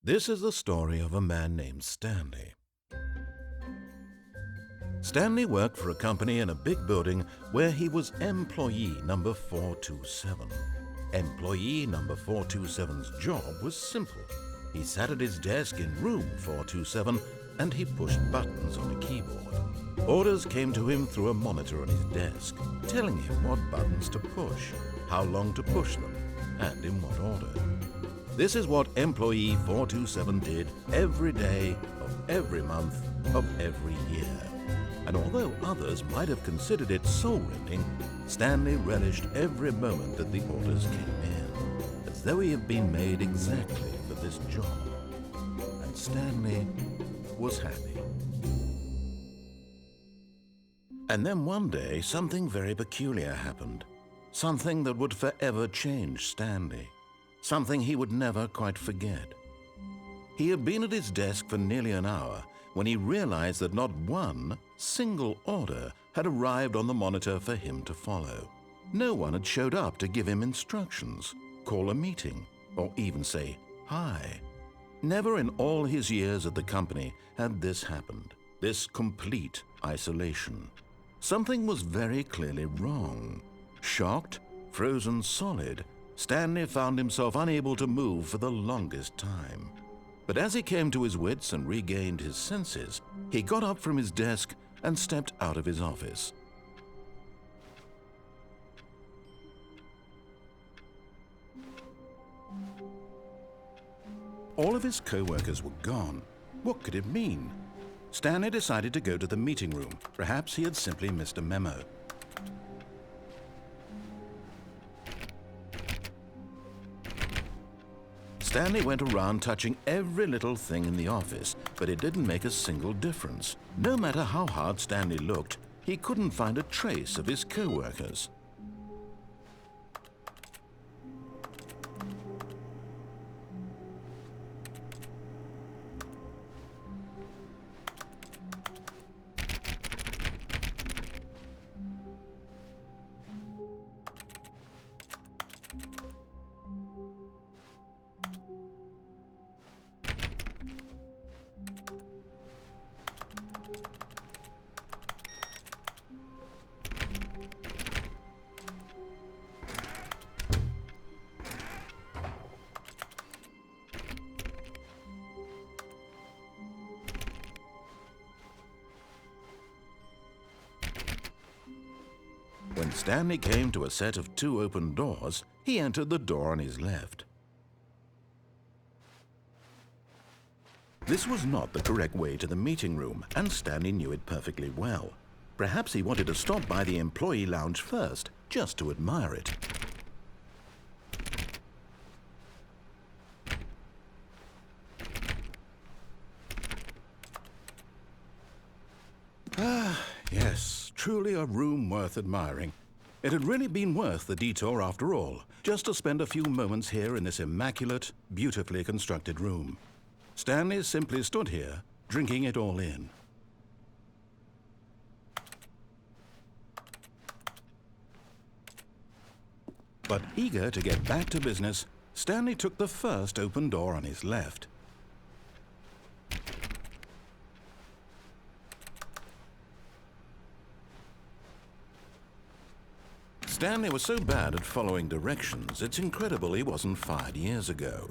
This is the story of a man named Stanley. Stanley worked for a company in a big building where he was employee number 427. Employee number 427's job was simple. He sat at his desk in room 427 and he pushed buttons on a keyboard. Orders came to him through a monitor on his desk, telling him what buttons to push, how long to push them, and in what order. This is what employee 427 did every day of every month of every year. And although others might have considered it soul-rending, Stanley relished every moment that the orders came in, as though he had been made exactly for this job. And Stanley was happy. And then one day, something very peculiar happened. Something that would forever change Stanley. Something he would never quite forget. He had been at his desk for nearly an hour when he realized that not one single order had arrived on the monitor for him to follow. No one had showed up to give him instructions, call a meeting, or even say hi. Never in all his years at the company had this happened, this complete isolation. Something was very clearly wrong. Shocked, frozen solid, Stanley found himself unable to move for the longest time. But as he came to his wits and regained his senses, he got up from his desk and stepped out of his office. All of his co-workers were gone. What could it mean? Stanley decided to go to the meeting room. Perhaps he had simply missed a memo. Stanley went around touching every little thing in the office, but it didn't make a single difference. No matter how hard Stanley looked, he couldn't find a trace of his co-workers. When Stanley came to a set of 2 open doors, he entered the door on his left. This was not the correct way to the meeting room, and Stanley knew it perfectly well. Perhaps he wanted to stop by the employee lounge first, just to admire it. Yes, truly a room worth admiring. It had really been worth the detour after all, just to spend a few moments here in this immaculate, beautifully constructed room. Stanley simply stood here, drinking it all in. But eager to get back to business, Stanley took the first open door on his left. Stanley was so bad at following directions, it's incredible he wasn't fired years ago.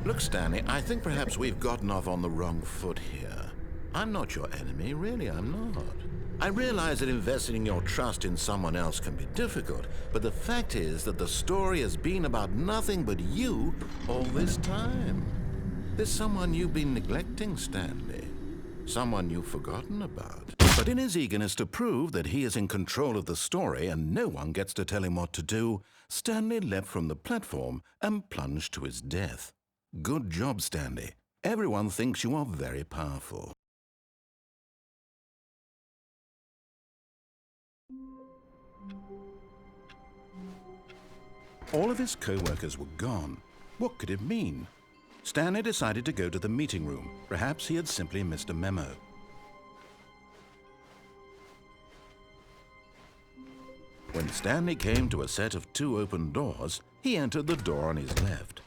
Look, Stanley, I think perhaps we've gotten off on the wrong foot here. I'm not your enemy, really, I'm not. I realize that investing your trust in someone else can be difficult, but the fact is that the story has been about nothing but you all this time. There's someone you've been neglecting, Stanley. Someone you've forgotten about. But in his eagerness to prove that he is in control of the story and no one gets to tell him what to do, Stanley leapt from the platform and plunged to his death. Good job, Stanley. Everyone thinks you are very powerful. All of his co-workers were gone. What could it mean? Stanley decided to go to the meeting room. Perhaps he had simply missed a memo. When Stanley came to a set of 2 open doors, he entered the door on his left.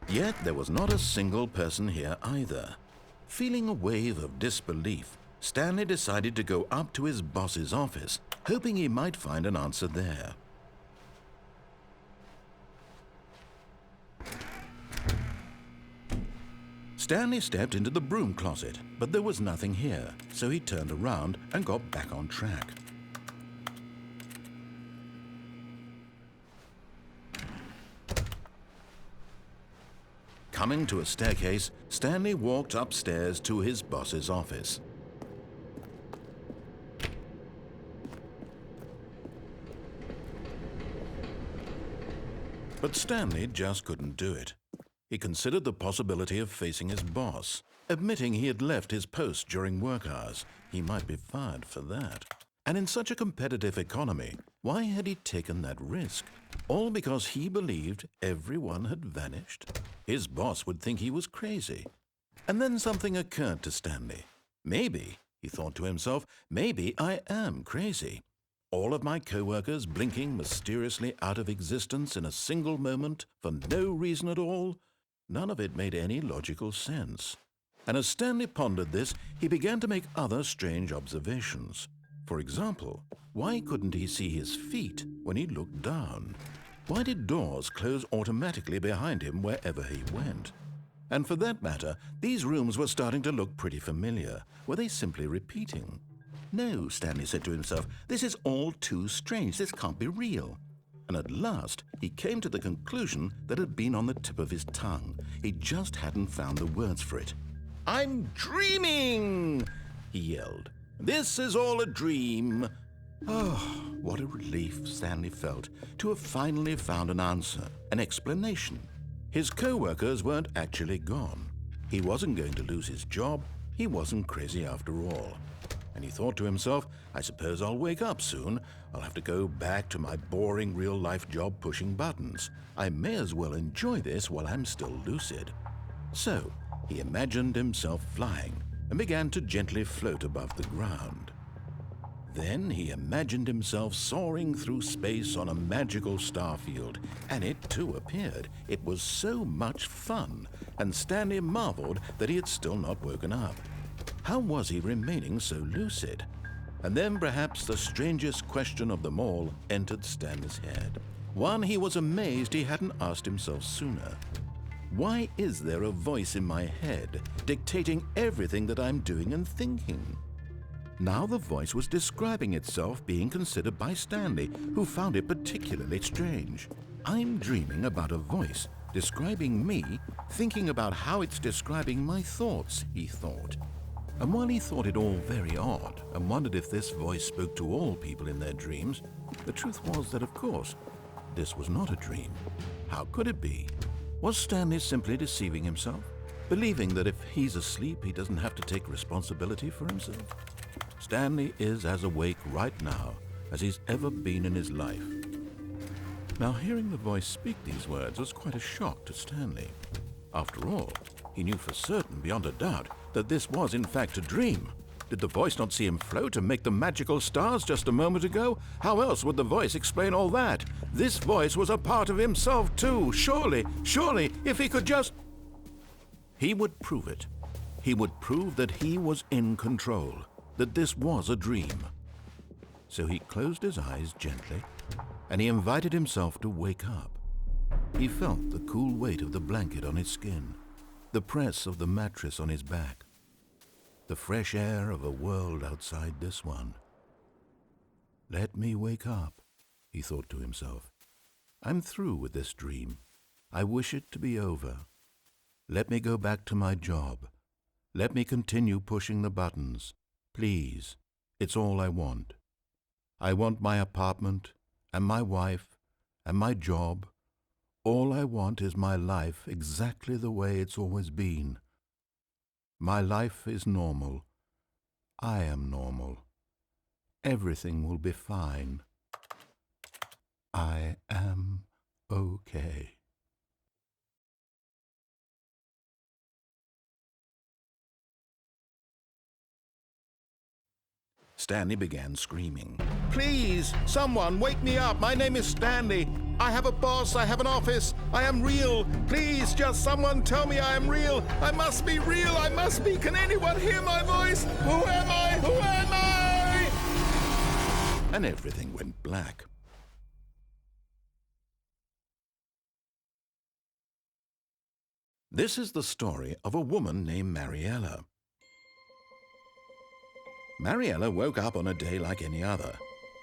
Yet there was not a single person here either. Feeling a wave of disbelief, Stanley decided to go up to his boss's office, hoping he might find an answer there. Stanley stepped into the broom closet, but there was nothing here, so he turned around and got back on track. Coming to a staircase, Stanley walked upstairs to his boss's office. But Stanley just couldn't do it. He considered the possibility of facing his boss, admitting he had left his post during work hours. He might be fired for that. And in such a competitive economy, why had he taken that risk? All because he believed everyone had vanished? His boss would think he was crazy. And then something occurred to Stanley. Maybe, he thought to himself, maybe I am crazy. All of my co-workers blinking mysteriously out of existence in a single moment for no reason at all? None of it made any logical sense. And as Stanley pondered this, he began to make other strange observations. For example, why couldn't he see his feet when he looked down? Why did doors close automatically behind him wherever he went? And for that matter, these rooms were starting to look pretty familiar. Were they simply repeating? No, Stanley said to himself, this is all too strange. This can't be real. And at last, he came to the conclusion that had been on the tip of his tongue. He just hadn't found the words for it. "I'm dreaming!" he yelled. "This is all a dream." Oh, what a relief Stanley felt to have finally found an answer, an explanation. His co-workers weren't actually gone. He wasn't going to lose his job. He wasn't crazy after all. And he thought to himself, I suppose I'll wake up soon. I'll have to go back to my boring real-life job pushing buttons. I may as well enjoy this while I'm still lucid. So he imagined himself flying and began to gently float above the ground. Then he imagined himself soaring through space on a magical starfield, and it too appeared. It was so much fun, and Stanley marveled that he had still not woken up. How was he remaining so lucid? And then perhaps the strangest question of them all entered Stanley's head. One he was amazed he hadn't asked himself sooner. Why is there a voice in my head dictating everything that I'm doing and thinking? Now the voice was describing itself being considered by Stanley, who found it particularly strange. I'm dreaming about a voice describing me, thinking about how it's describing my thoughts, he thought. And while he thought it all very odd and wondered if this voice spoke to all people in their dreams, the truth was that, of course, this was not a dream. How could it be? Was Stanley simply deceiving himself, believing that if he's asleep, he doesn't have to take responsibility for himself? Stanley is as awake right now as he's ever been in his life. Now, hearing the voice speak these words was quite a shock to Stanley. After all, he knew for certain, beyond a doubt, that this was in fact a dream. Did the voice not see him float and make the magical stars just a moment ago? How else would the voice explain all that? This voice was a part of himself too. Surely, if he could just... He would prove it. He would prove that he was in control, that this was a dream. So he closed his eyes gently, and he invited himself to wake up. He felt the cool weight of the blanket on his skin, the press of the mattress on his back, the fresh air of a world outside this one. Let me wake up, he thought to himself. I'm through with this dream. I wish it to be over. Let me go back to my job. Let me continue pushing the buttons. Please, it's all I want. I want my apartment and my wife and my job, All I want is my life exactly the way it's always been. My life is normal. I am normal. Everything will be fine. I am okay. Stanley began screaming. Please, someone, wake me up. My name is Stanley. I have a boss. I have an office. I am real. Please, just someone tell me I am real. I must be real. I must be. Can anyone hear my voice? Who am I? Who am I? And everything went black. This is the story of a woman named Mariella. Mariella woke up on a day like any other.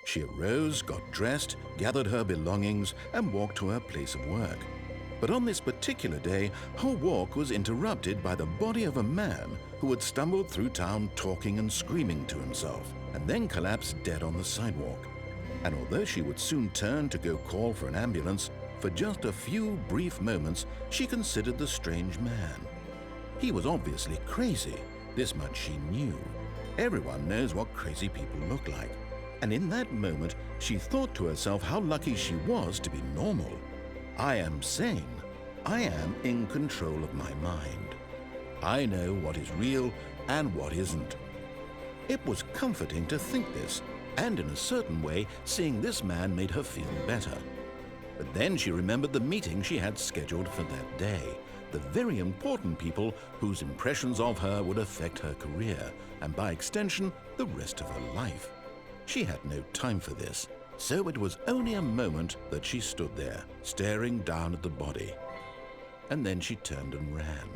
She arose, got dressed, gathered her belongings, and walked to her place of work. But on this particular day, her walk was interrupted by the body of a man who had stumbled through town talking and screaming to himself, and then collapsed dead on the sidewalk. And although she would soon turn to go call for an ambulance, for just a few brief moments she considered the strange man. He was obviously crazy, this much she knew. Everyone knows what crazy people look like. And in that moment, she thought to herself how lucky she was to be normal. I am sane. I am in control of my mind. I know what is real and what isn't. It was comforting to think this, and in a certain way, seeing this man made her feel better. But then she remembered the meeting she had scheduled for that day, the very important people whose impressions of her would affect her career, and by extension, the rest of her life. She had no time for this, so it was only a moment that she stood there, staring down at the body. And then she turned and ran.